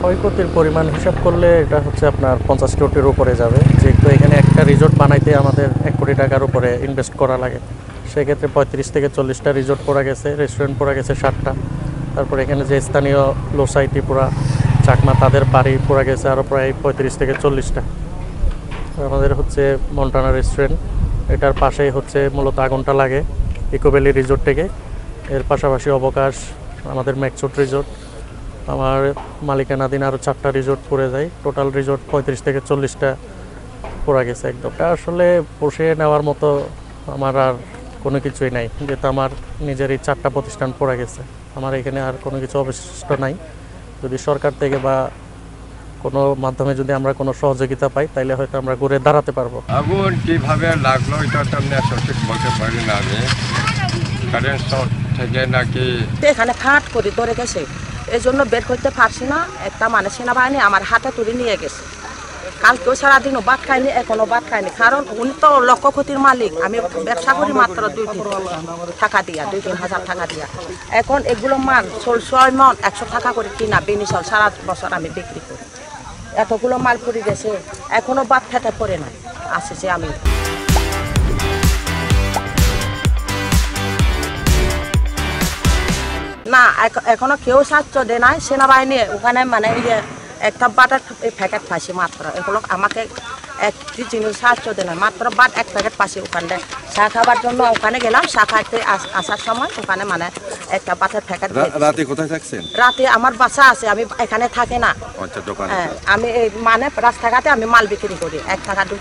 ক্ষয়ক্ষতির পরিমাণ হিসাব করলে এটা হচ্ছে আপনার 50 কোটির উপরে যাবে, যেহেতু এখানে একটা রিসোর্ট বানাইতে আমাদের 1 কোটি টাকার উপরে ইনভেস্ট করা লাগে। সেক্ষেত্রে 35 থেকে 40টা রিসোর্ট পড়া গেছে, রেস্টুরেন্ট পড়া গেছে 7টা। তারপর এখানে যে স্থানীয় লোসাইটি পুরা চাকমা তাদের বাড়ি পড়া গেছে আরও প্রায় 35 থেকে 40টা। আমাদের হচ্ছে মন্টানা রেস্টুরেন্ট, এটার পাশেই হচ্ছে মূলত আগুনটা লাগে ইকোভ্যালি রিসোর্ট থেকে। এর পাশাপাশি অবকাশ, আমাদের ম্যাকচুট রিসোর্ট, আমার মালিকানাধীন আরও 4টা রিসোর্ট পড়ে যায়। টোটাল রিসোর্ট 35 থেকে 40টা পড়া গেছে একদম। আসলে বসে নেওয়ার মতো আমার আর কোনো কিছুই নাই, যেহেতু আমার নিজেরই 4টা প্রতিষ্ঠান পড়ে গেছে। আমার এখানে আর কোনো কিছু অবশিষ্ট নাই। যদি সরকার থেকে বা কোনো মাধ্যমে যদি আমরা কোনো সহযোগিতা পাই, তাইলে হয়তো আমরা ঘুরে দাঁড়াতে পারবো। আগুন কিভাবে লাগলো এটা তো আমরা সঠিক বলতে পারি না। আমি কারেন্ট শর্ট থেকে নাকি এখানে ফাট করে ধরে গেছে, এই জন্য বের করতে পারছি না। একটা মানে সেনাবাহিনী আমার হাতে তুলে নিয়ে গেছে। কালকেও সারাদিনও ভাত খাইনি, এখনও ভাত খাইনি, কারণ উনি তো লক্ষ কোটির মালিক। আমি ব্যবসা করি মাত্র 2-3 টাকা দিয়া, 2-3 হাজার টাকা দিয়া। এখন এগুলো মাল 6 মণ 100 টাকা করে কিনা বেনিসল সারা বছর আমি বিক্রি করি। এতগুলো মাল পড়ে গেছে, এখনও ভাত খেতে পড়ে নাই। আসছে আমি না, এখনো কেউ সাহায্য দেয় নাই। সেনাবাহিনী ওখানে মানে একটা বাটার প্যাকেট পাইছি মাত্র। এগুলো আমাকে একটি জিনিস সাহায্য দেয় না, মাত্র বাট 1 প্যাকেট পাইছি। ওখানে চা খাবার জন্য ওখানে গেলাম, চা খাইতে আসার সময় ওখানে মানে একটা বাটার প্যাকেট। রাতে কোথায় থাকছেন? রাতে আমার বাসা আছে, আমি এখানে থাকি না। আচ্ছা, দোকানে। আমি মানে রাস্তাঘাটে আমি মাল বিক্রি করি, 1 টাকা 2